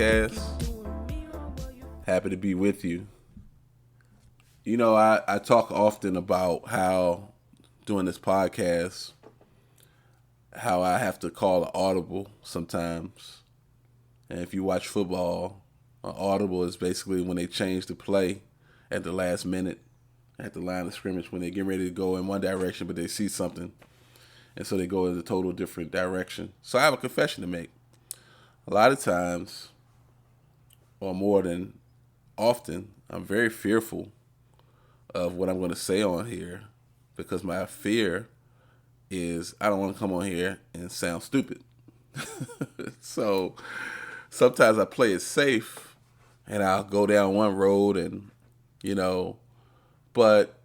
podcast. Happy to be with you. You know, I talk often about how doing this podcast, how I have to call an audible sometimes. And if you watch football, an audible is basically when they change the play at the last minute, at the line of scrimmage, when they get ready to go in one direction, but they see something. And so they go in a total different direction. So I have a confession to make. A lot of times, or more than often, I'm very fearful of what I'm going to say on here because my fear is I don't want to come on here and sound stupid. So sometimes I play it safe and I'll go down one road and, but,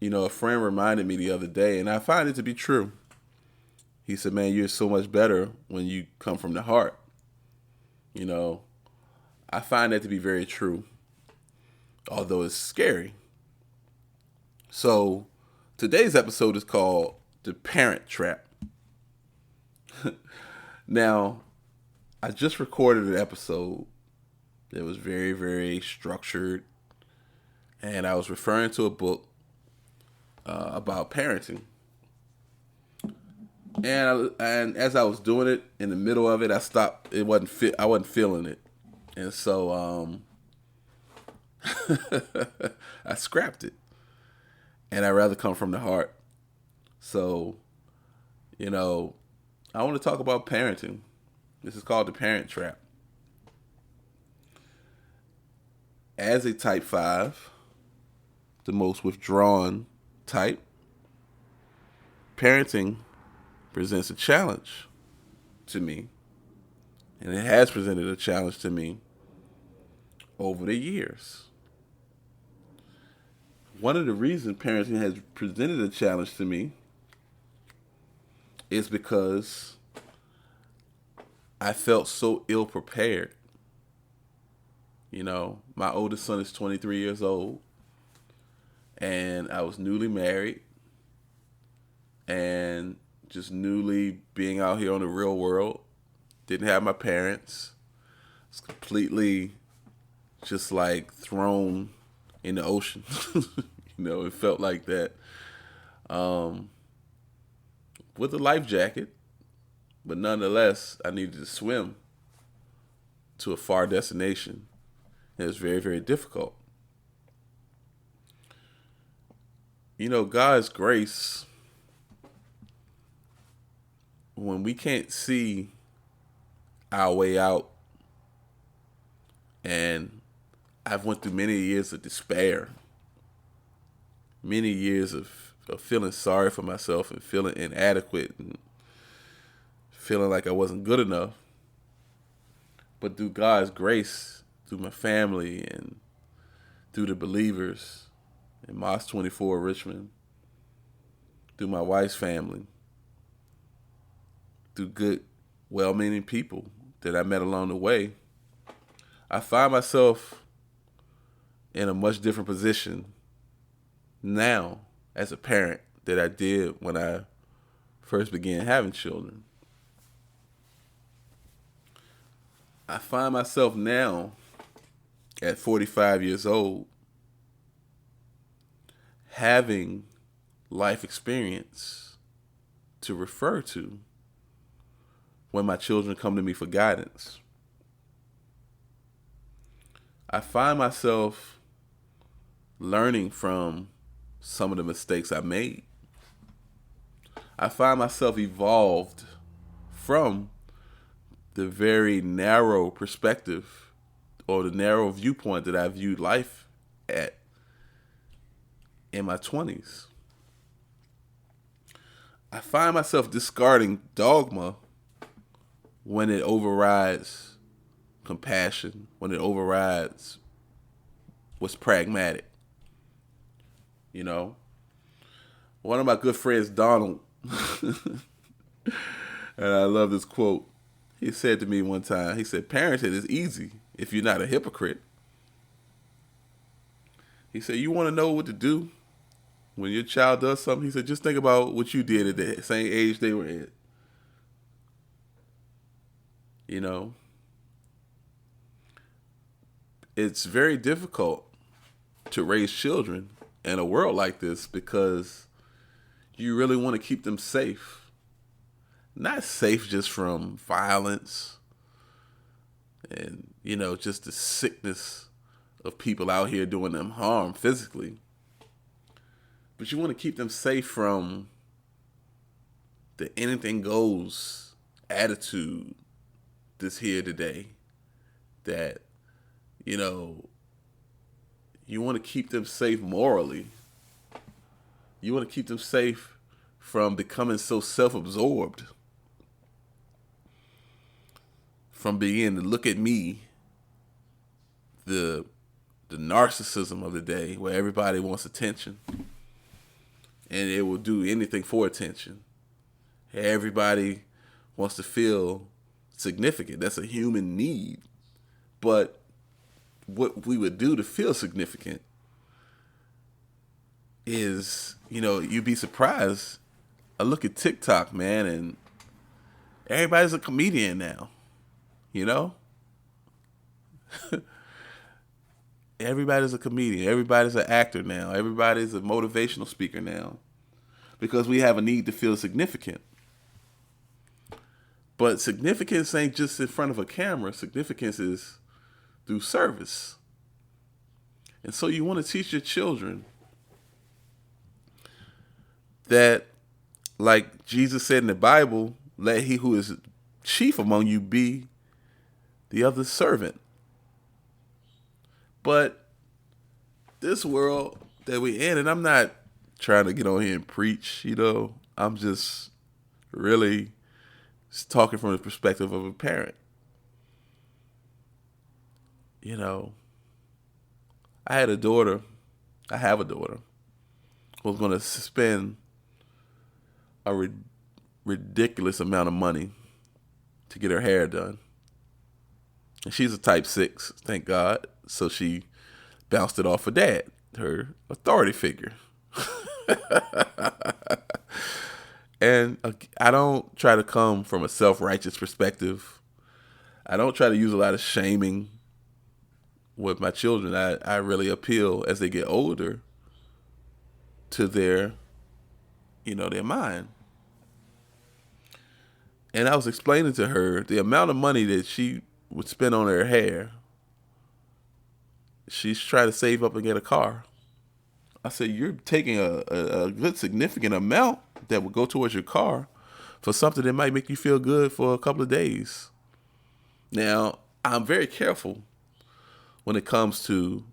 a friend reminded me the other day, and I find it to be true. He said, man, you're so much better when you come from the heart. I find that to be very true, although it's scary. So today's episode is called The Parent Trap. Now, I just recorded an episode that was very, very structured, and I was referring to a book about parenting. And as I was doing it, in the middle of it, I stopped. I wasn't feeling it, and so I scrapped it. And I'd rather come from the heart. So, I want to talk about parenting. This is called The Parent Trap. As a type 5, the most withdrawn type, parenting presents a challenge to me. And it has presented a challenge to me over the years. One of the reasons parenting has presented a challenge to me is because I felt so ill prepared. My oldest son is 23 years old, and I was newly married and just newly being out here on the real world. Didn't have my parents. Was completely just like thrown in the ocean. It felt like that. With a life jacket, but nonetheless, I needed to swim to a far destination. It was very, very difficult. God's grace, when we can't see our way out, and I've went through many years of despair, many years of feeling sorry for myself and feeling inadequate and feeling like I wasn't good enough. But through God's grace, through my family and through the believers in Mosque 24 Richmond, through my wife's family, through good, well-meaning people that I met along the way, I find myself in a much different position now as a parent that I did when I first began having children. I find myself now at 45 years old having life experience to refer to when my children come to me for guidance. I find myself learning from some of the mistakes I made. I find myself evolved from the very narrow perspective or the narrow viewpoint that I viewed life at in my 20s. I find myself discarding dogma when it overrides compassion, when it overrides what's pragmatic. One of my good friends, Donald, and I love this quote. He said to me one time, he said, parenting is easy if you're not a hypocrite. He said, you want to know what to do when your child does something? He said, just think about what you did at the same age they were at. it's very difficult to raise children in a world like this because you really want to keep them safe. Not safe just from violence and, just the sickness of people out here doing them harm physically. But you want to keep them safe from the anything goes attitude that's here today. That, you want to keep them safe morally. You want to keep them safe from becoming so self-absorbed. From beginning to look at me, the narcissism of the day where everybody wants attention. And it will do anything for attention. Everybody wants to feel significant. That's a human need. But what we would do to feel significant is, you'd be surprised. I look at TikTok, man, and everybody's a comedian now. Everybody's a comedian. Everybody's an actor now. Everybody's a motivational speaker now. Because we have a need to feel significant. But significance ain't just in front of a camera. Significance is through service. And so you want to teach your children that, like Jesus said in the Bible, let he who is chief among you be the other servant. But this world that we in, and I'm not trying to get on here and preach, I'm just really talking from the perspective of a parent. I have a daughter who's going to spend a ridiculous amount of money to get her hair done. And she's a type 6, thank God. So she bounced it off her dad, her authority figure. And I don't try to come from a self-righteous perspective. I don't try to use a lot of shaming with my children. I really appeal as they get older to their mind. And I was explaining to her the amount of money that she would spend on her hair. She's trying to save up and get a car. I said, you're taking a good significant amount that would go towards your car for something that might make you feel good for a couple of days. Now, I'm very careful when it comes to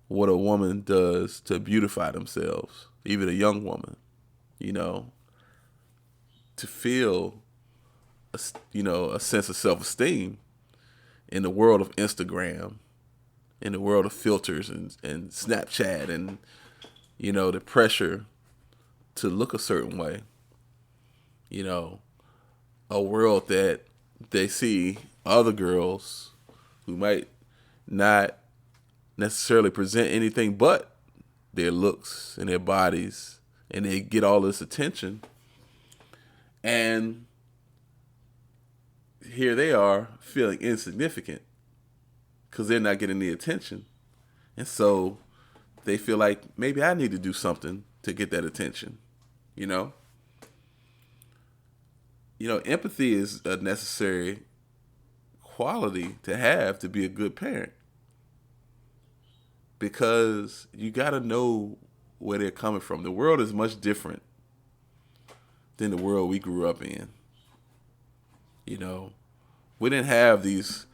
what a woman does to beautify themselves, even a young woman, to feel, a sense of self-esteem in the world of Instagram, in the world of filters and Snapchat and, the pressure to look a certain way. A world that they see other girls who might not necessarily present anything but their looks and their bodies, and they get all this attention. And here they are feeling insignificant because they're not getting the attention. And so they feel like maybe I need to do something to get that attention, empathy is a necessary quality to have to be a good parent. Because you got to know where they're coming from. The world is much different than the world we grew up in. We didn't have these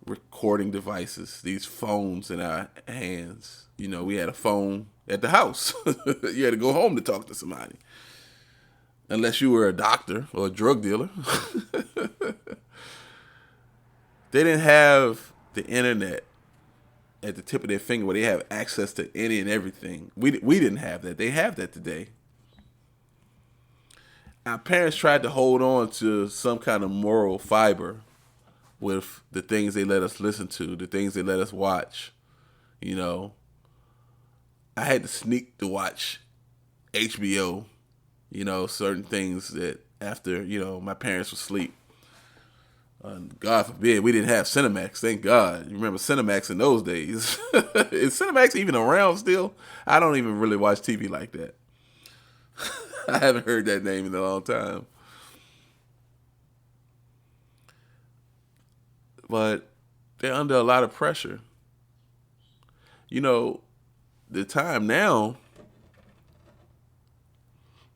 recording devices, these phones in our hands. We had a phone at the house. You had to go home to talk to somebody. Unless you were a doctor or a drug dealer. They didn't have the internet at the tip of their finger where they have access to any and everything. We didn't have that. They have that today. Our parents tried to hold on to some kind of moral fiber with the things they let us listen to, the things they let us watch. I had to sneak to watch HBO, certain things that after, my parents were asleep. God forbid we didn't have Cinemax. Thank God. You remember Cinemax in those days. Is Cinemax even around still? I don't even really watch TV like that. I haven't heard that name in a long time. But they're under a lot of pressure. You know, the time now,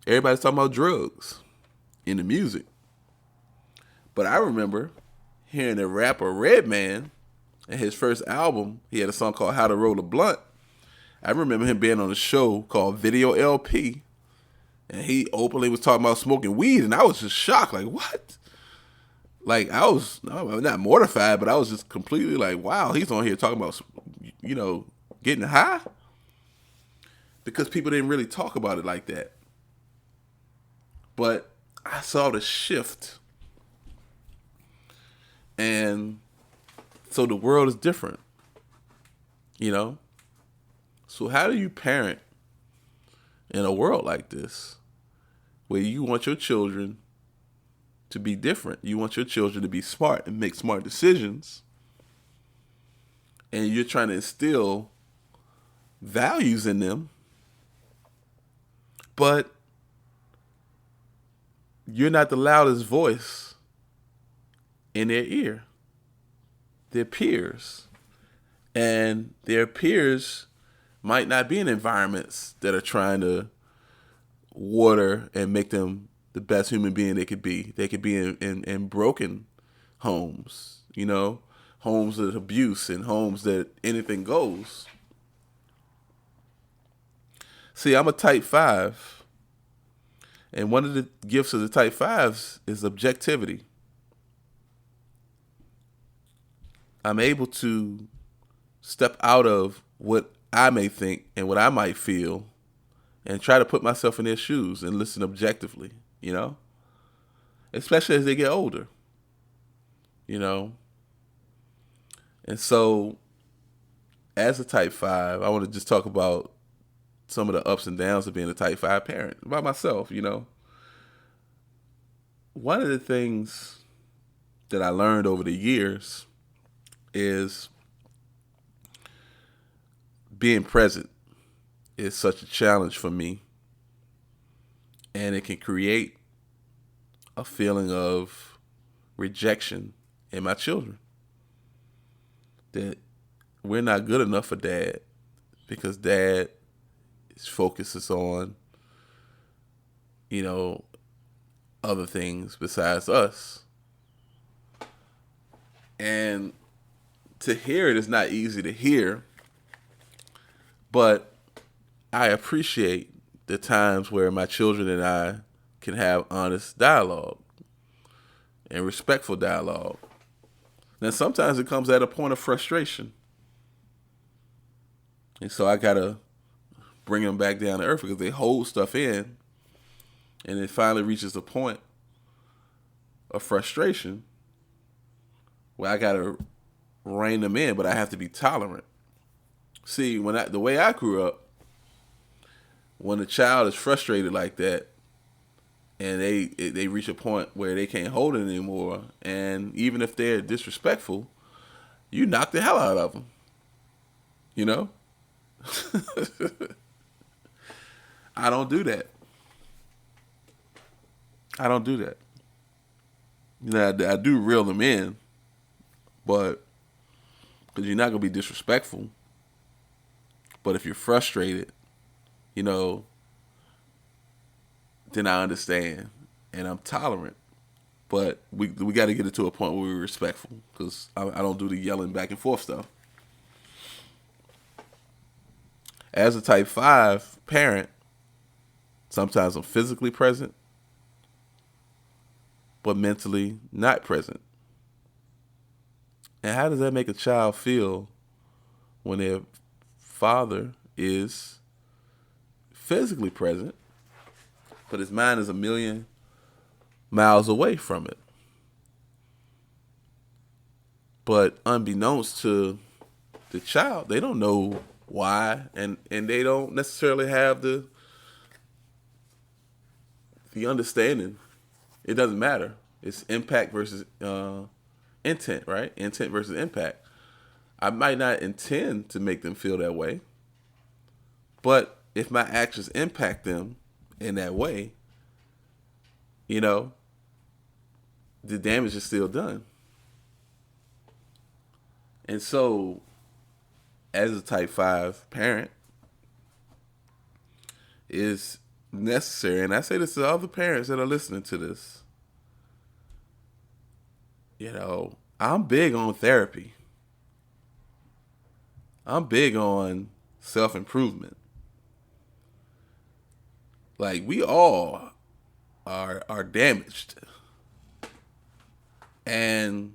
everybody's talking about drugs in the music. But I remember hearing the rapper Redman in his first album. He had a song called How to Roll a Blunt. I remember him being on a show called Video LP. And he openly was talking about smoking weed. And I was just shocked. Like, what? Like, I was not mortified, but I was just completely like, wow, he's on here talking about, getting high? Because people didn't really talk about it like that. But I saw the shift. And so the world is different, So how do you parent in a world like this where you want your children to be different? You want your children to be smart and make smart decisions. And you're trying to instill values in them. But you're not the loudest voice in their ear. Their peers. And their peers might not be in environments that are trying to water and make them the best human being they could be. They could be in broken homes, homes of abuse and homes that anything goes. See, I'm a type 5. And one of the gifts of the type 5s is objectivity. I'm able to step out of what I may think and what I might feel and try to put myself in their shoes and listen objectively, especially as they get older, And so as a type 5, I want to just talk about some of the ups and downs of being a type 5 parent by myself, One of the things that I learned over the years is being present is such a challenge for me. And it can create a feeling of rejection in my children. That we're not good enough for dad because dad focuses on, other things besides us. And to hear it is not easy to hear, but I appreciate the times where my children and I can have honest dialogue and respectful dialogue. Now, sometimes it comes at a point of frustration. And so I got to bring them back down to earth because they hold stuff in. And it finally reaches a point of frustration where I got to rein them in, but I have to be tolerant. See, the way I grew up, when a child is frustrated like that, and they reach a point where they can't hold it anymore, and even if they're disrespectful, you knock the hell out of them. I don't do that. I do reel them in, but because you're not going to be disrespectful. But if you're frustrated, then I understand and I'm tolerant. But we got to get it to a point where we're respectful because I don't do the yelling back and forth stuff. As a type 5 parent, sometimes I'm physically present, but mentally not present. And how does that make a child feel when their father is physically present, but his mind is a million miles away from it? But unbeknownst to the child, they don't know why, and they don't necessarily have the understanding. It doesn't matter. It's impact versus intent, right? Intent versus impact. I might not intend to make them feel that way, but if my actions impact them in that way, you know, the damage is still done. And so, as a type 5 parent, is necessary, and I say this to other parents that are listening to this, I'm big on therapy. I'm big on self-improvement. Like, we all are damaged. And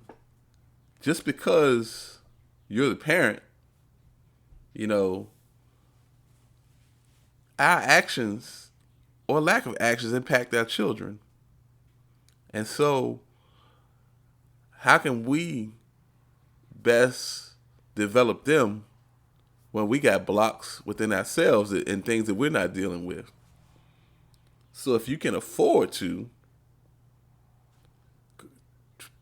just because you're the parent, our actions or lack of actions impact our children. And so, how can we best develop them when we got blocks within ourselves and things that we're not dealing with? So if you can afford to,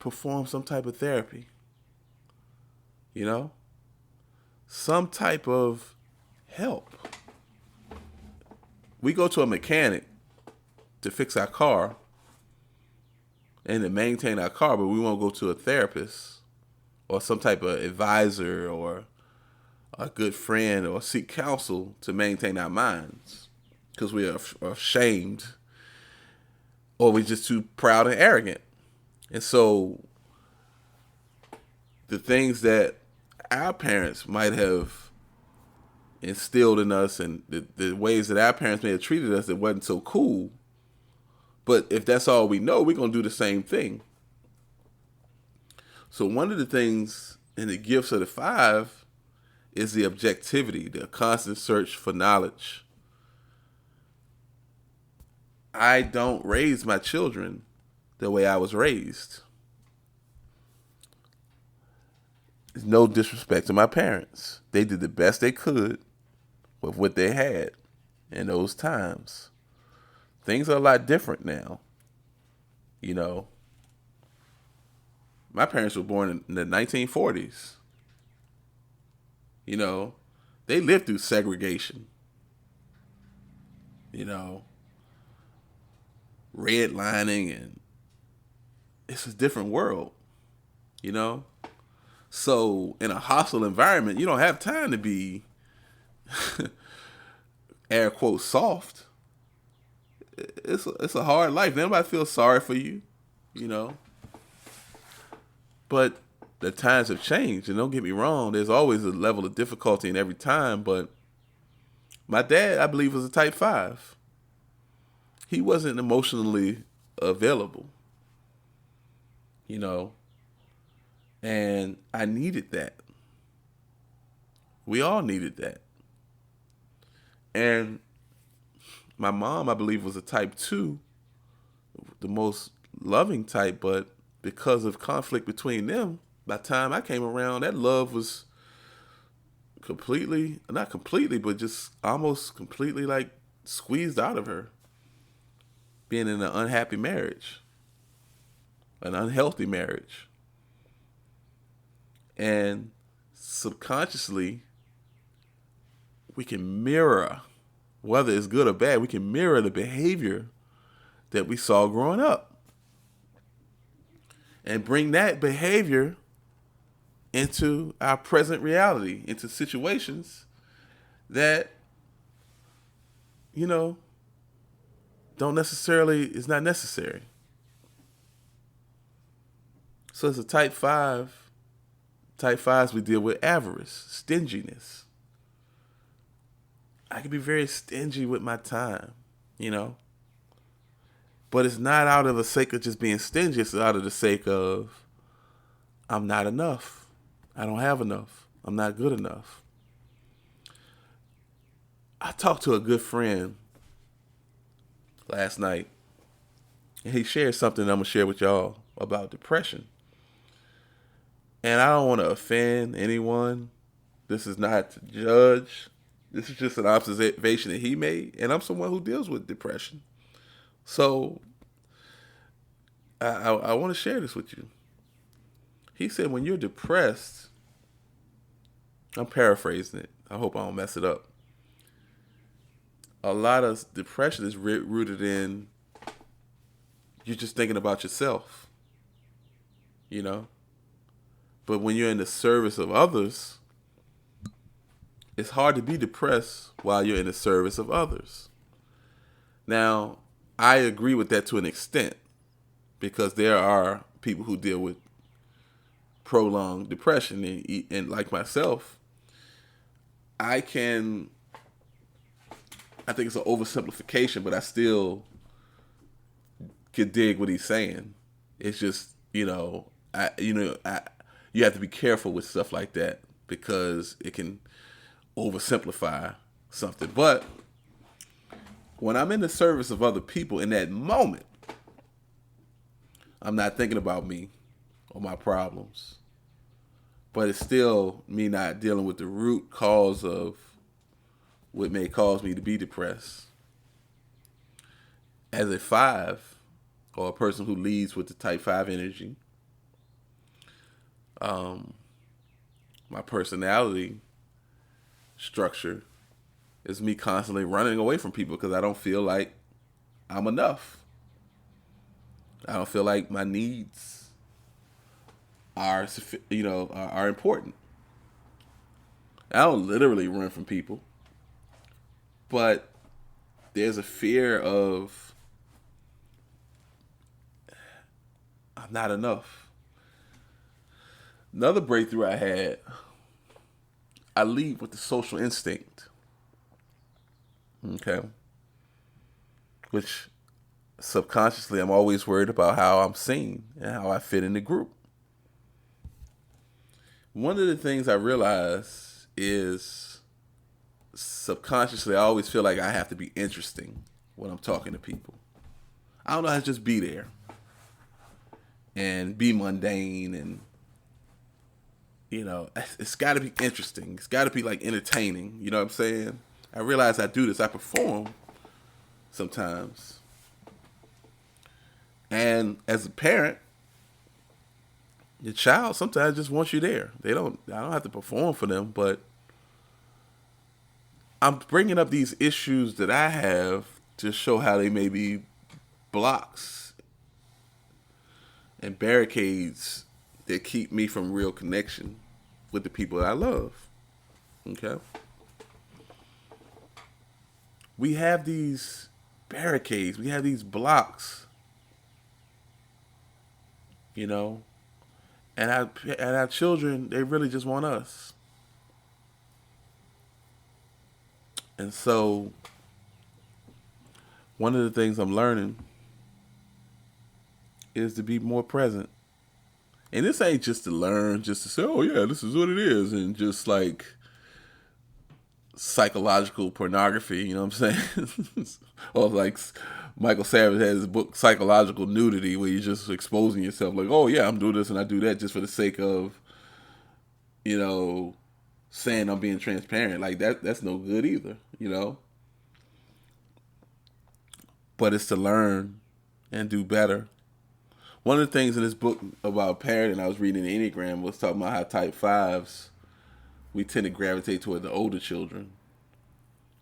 perform some type of therapy, some type of help. We go to a mechanic to fix our car and to maintain our car, but we won't go to a therapist or some type of advisor or a good friend or seek counsel to maintain our minds because we are ashamed or we're just too proud and arrogant. And so the things that our parents might have instilled in us and the ways that our parents may have treated us that wasn't so cool, but if that's all we know, we're going to do the same thing. So one of the things in the gifts of the 5 is the objectivity, the constant search for knowledge. I don't raise my children the way I was raised. There's no disrespect to my parents. They did the best they could with what they had in those times. Things are a lot different now. My parents were born in the 1940s. They lived through segregation. Redlining, and it's a different world. So in a hostile environment, you don't have time to be air quote soft. It's a hard life. Nobody feels sorry for you, But the times have changed, and don't get me wrong, there's always a level of difficulty in every time, but my dad, I believe, was a type 5. He wasn't emotionally available, and I needed that. We all needed that. And my mom, I believe, was a type 2, the most loving type, but because of conflict between them, by the time I came around, that love was not completely, but just almost completely like squeezed out of her. Being in an unhappy marriage, an unhealthy marriage. And subconsciously, we can mirror, whether it's good or bad, we can mirror the behavior that we saw growing up. And bring that behavior into our present reality, into situations that, is not necessary. So as a type 5, type 5s, we deal with avarice, stinginess. I can be very stingy with my time, But it's not out of the sake of just being stingy. It's out of the sake of I'm not enough. I don't have enough. I'm not good enough. I talked to a good friend last night, and he shared something I'm going to share with y'all about depression. And I don't want to offend anyone. This is not to judge. This is just an observation that he made. And I'm someone who deals with depression. So I want to share this with you. He said, when you're depressed, I'm paraphrasing it. I hope I don't mess it up. A lot of depression is rooted in you're just thinking about yourself, you know? But when you're in the service of others, it's hard to be depressed while you're in the service of others. Now, I agree with that to an extent because there are people who deal with prolonged depression and like myself, I think it's an oversimplification, but I still could dig what he's saying. It's just, you have to be careful with stuff like that because it can oversimplify something. But when I'm in the service of other people in that moment, I'm not thinking about me or my problems. But it's still me not dealing with the root cause of what may cause me to be depressed. As a 5, or a person who leads with the type 5 energy, my personality structure is me constantly running away from people because I don't feel like I'm enough. I don't feel like my needs are important. I don't literally run from people, but there's a fear of I'm not enough. Another breakthrough I had, I lead with the social instinct. Okay. Which subconsciously I'm always worried about how I'm seen and how I fit in the group. One of the things I realize is subconsciously I always feel like I have to be interesting when I'm talking to people. I don't know how to just be there and be mundane and it's got to be interesting. It's got to be like entertaining. You know what I'm saying? I realize I do this. I perform sometimes. And as a parent, your child sometimes just wants you there. I don't have to perform for them, but I'm bringing up these issues that I have to show how they may be blocks and barricades that keep me from real connection with the people I love. Okay? We have these barricades. We have these blocks. And our children, they really just want us. And so, one of the things I'm learning is to be more present. And this ain't just to learn, just to say, oh yeah, this is what it is. And just like psychological pornography, you know what I'm saying? Or like Michael Savage has his book, Psychological Nudity, where you're just exposing yourself like, oh yeah, I'm doing this and I do that just for the sake of, saying I'm being transparent. Like that's no good either, But it's to learn and do better. One of the things in this book about parenting I was reading the Enneagram was talking about how type 5s, we tend to gravitate toward the older children,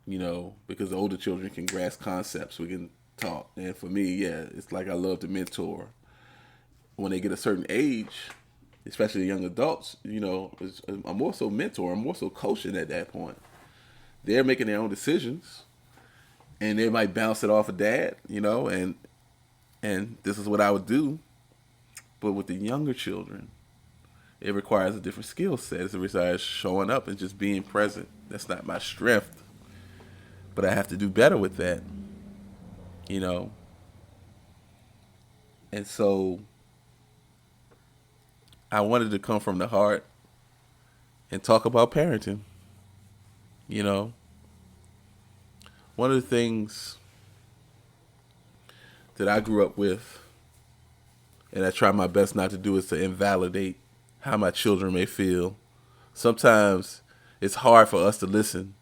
because the older children can grasp concepts, we can talk. And for me, yeah, it's like I love to mentor. When they get a certain age, especially young adults, I'm more so mentor, I'm more so coaching at that point. They're making their own decisions, and they might bounce it off of dad, and this is what I would do. But with the younger children, it requires a different skill set. It requires showing up and just being present. That's not my strength, but I have to do better with that, And so I wanted to come from the heart and talk about parenting, One of the things that I grew up with, and I try my best not to do, is to invalidate how my children may feel. Sometimes it's hard for us to listen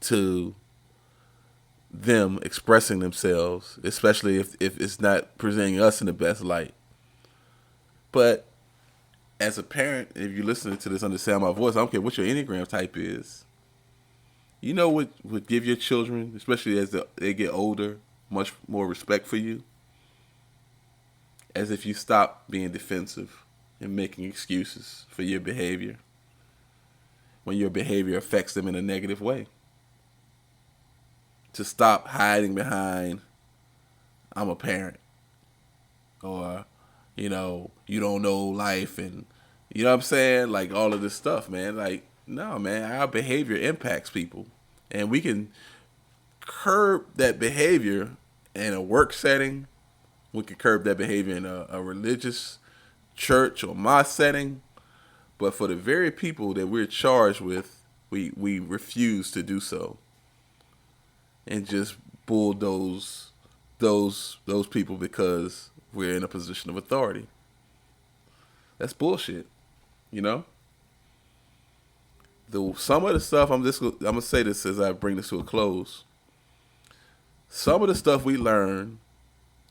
to them expressing themselves, especially if it's not presenting us in the best light. But as a parent, if you're listening to this, understand my voice. I don't care what your Enneagram type is. You know what would give your children, especially as they get older, much more respect for you? As if you stop being defensive and making excuses for your behavior when your behavior affects them in a negative way. To stop hiding behind, I'm a parent, or, you don't know life, and you know what I'm saying? Like all of this stuff, man. Like, no, man, our behavior impacts people. And we can curb that behavior in a work setting. We can curb that behavior in a religious church or mosque setting. But for the very people that we're charged with, we refuse to do so. And just bulldoze those people because we're in a position of authority. That's bullshit, you know? Some of the stuff, I'm gonna say this as I bring this to a close. Some of the stuff we learn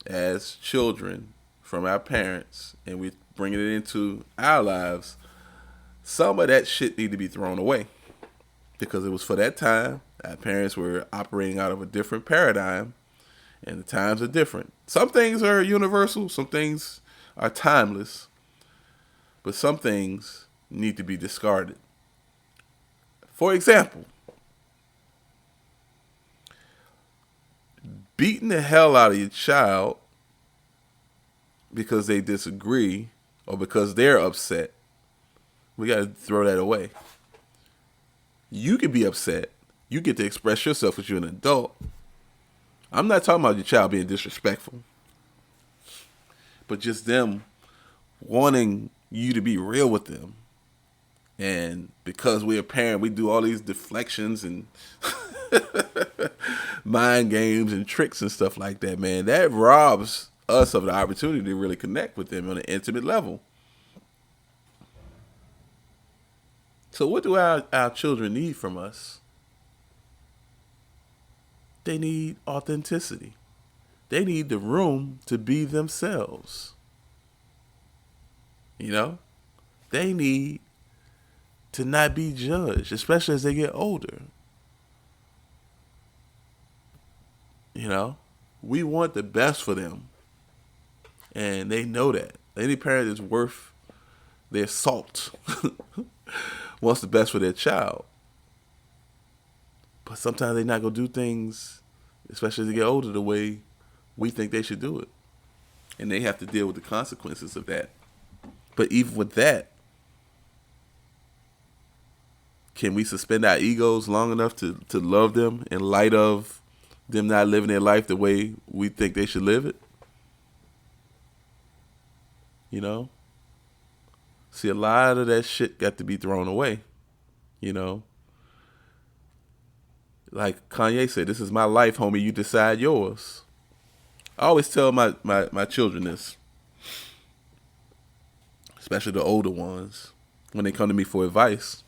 as children from our parents, and we bringing it into our lives, some of that shit need to be thrown away because it was for that time. Our parents were operating out of a different paradigm, and the times are different. Some things are universal, some things are timeless, but some things need to be discarded. For example, beating the hell out of your child because they disagree or because they're upset, we got to throw that away. You can be upset. You get to express yourself because you're an adult. I'm not talking about your child being disrespectful, but just them wanting you to be real with them. And because we're a parent, we do all these deflections and mind games and tricks and stuff like that, man. That robs us of the opportunity to really connect with them on an intimate level. So what do our children need from us? They need authenticity. They need the room to be themselves. You know? They need to not be judged, especially as they get older. You know? We want the best for them. And they know that. Any parent that's worth their salt wants the best for their child. But sometimes they're not going to do things, especially as they get older, the way we think they should do it. And they have to deal with the consequences of that. But even with that, can we suspend our egos long enough to love them in light of them not living their life the way we think they should live it? You know? See, a lot of that shit got to be thrown away. You know? Like Kanye said, this is my life, homie. You decide yours. I always tell my children this, especially the older ones, when they come to me for advice.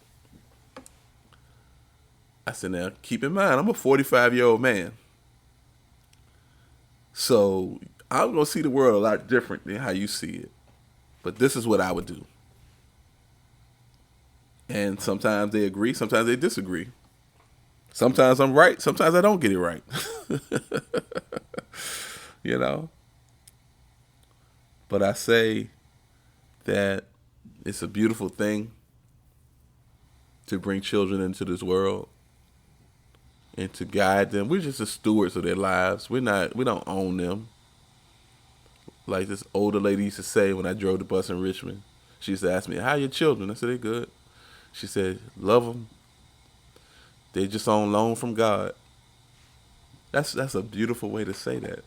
I said, now, keep in mind, I'm a 45-year-old man. So I'm going to see the world a lot different than how you see it. But this is what I would do. And sometimes they agree, sometimes they disagree. Sometimes I'm right, sometimes I don't get it right. You know? But I say that it's a beautiful thing to bring children into this world and to guide them. We're just the stewards of their lives. We don't own them. Like this older lady used to say when I drove the bus in Richmond. She used to ask me, how are your children? I said, they're good. She said, love them. They're just on loan from God. That's a beautiful way to say that.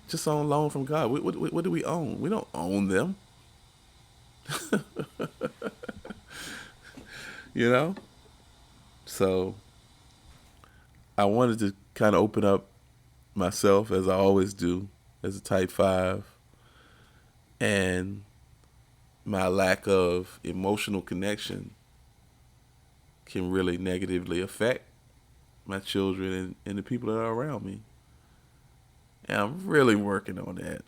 Just on loan from God. What do we own? We don't own them. You know? So I wanted to kind of open up myself, as I always do, as a type 5, and my lack of emotional connection can really negatively affect my children and the people that are around me. And I'm really working on that.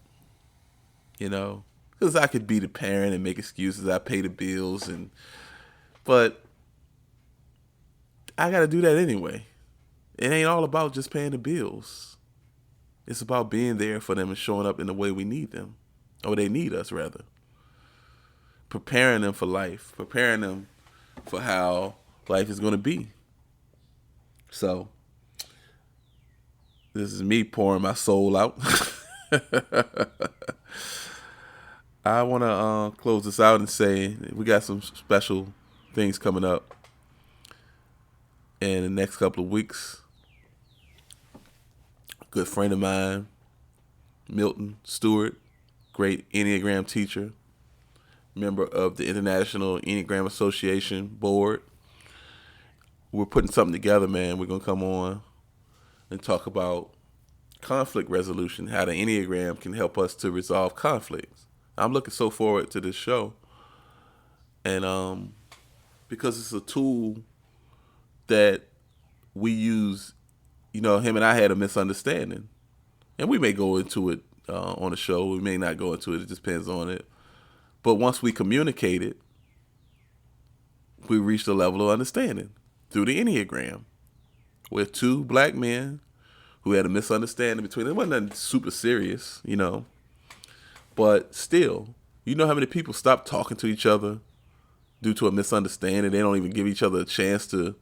You know, Because I could be the parent and make excuses. I pay the bills, but I got to do that anyway. It ain't all about just paying the bills. It's about being there for them and showing up in the way we need them, or they need us rather. Preparing them for life, preparing them for how life is going to be. So, this is me pouring my soul out. I want to close this out and say we got some special things coming up in the next couple of weeks. A good friend of mine, Milton Stewart, great Enneagram teacher, member of the International Enneagram Association board. We're putting something together, man. We're going to come on and talk about conflict resolution, how the Enneagram can help us to resolve conflicts. I'm looking so forward to this show. And because it's a tool that we use, him and I had a misunderstanding. And we may go into it on the show. We may not go into it. It just depends on it. But once we communicate it, we reached a level of understanding through the Enneagram. We're two black men who had a misunderstanding between them. It wasn't nothing super serious, But still, how many people stop talking to each other due to a misunderstanding? They don't even give each other a chance to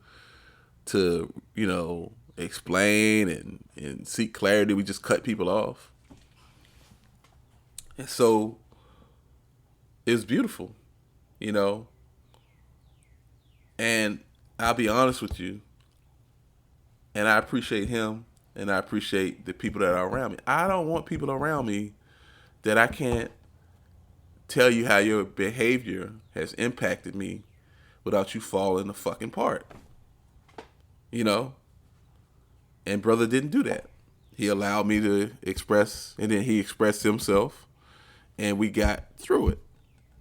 explain and seek clarity. We just cut people off. And so it's beautiful, And I'll be honest with you, and I appreciate him, and I appreciate the people that are around me. I don't want people around me that I can't tell you how your behavior has impacted me without you falling the fucking apart. And brother didn't do that. He allowed me to express, and then he expressed himself, and we got through it.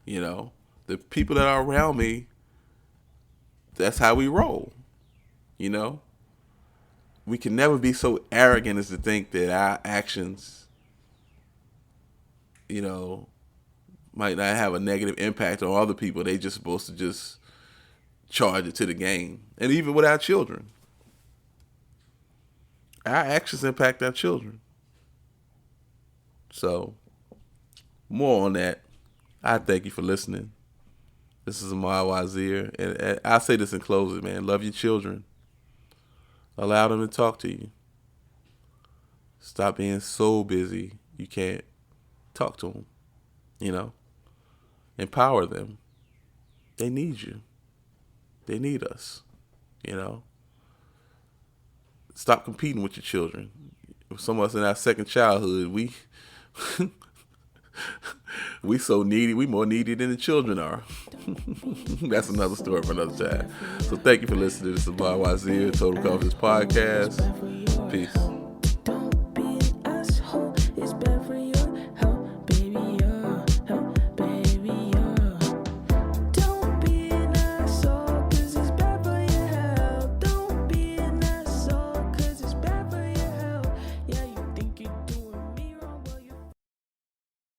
The people that are around me, that's how we roll. We can never be so arrogant as to think that our actions, might not have a negative impact on other people. They just supposed to just charge it to the game. And even with our children, our actions impact our children. So, more on that. I thank you for listening. This is Ahmad Wazir, and I say this in closing, man. Love your children. Allow them to talk to you. Stop being so busy you can't talk to them. Empower them. They need you. They need us. Stop competing with your children. Some of us in our second childhood, we so needy. We more needy than the children are. That's another story for another time. So thank you for listening. This is Ahmad Wazir, Total Confidence Podcast. Peace.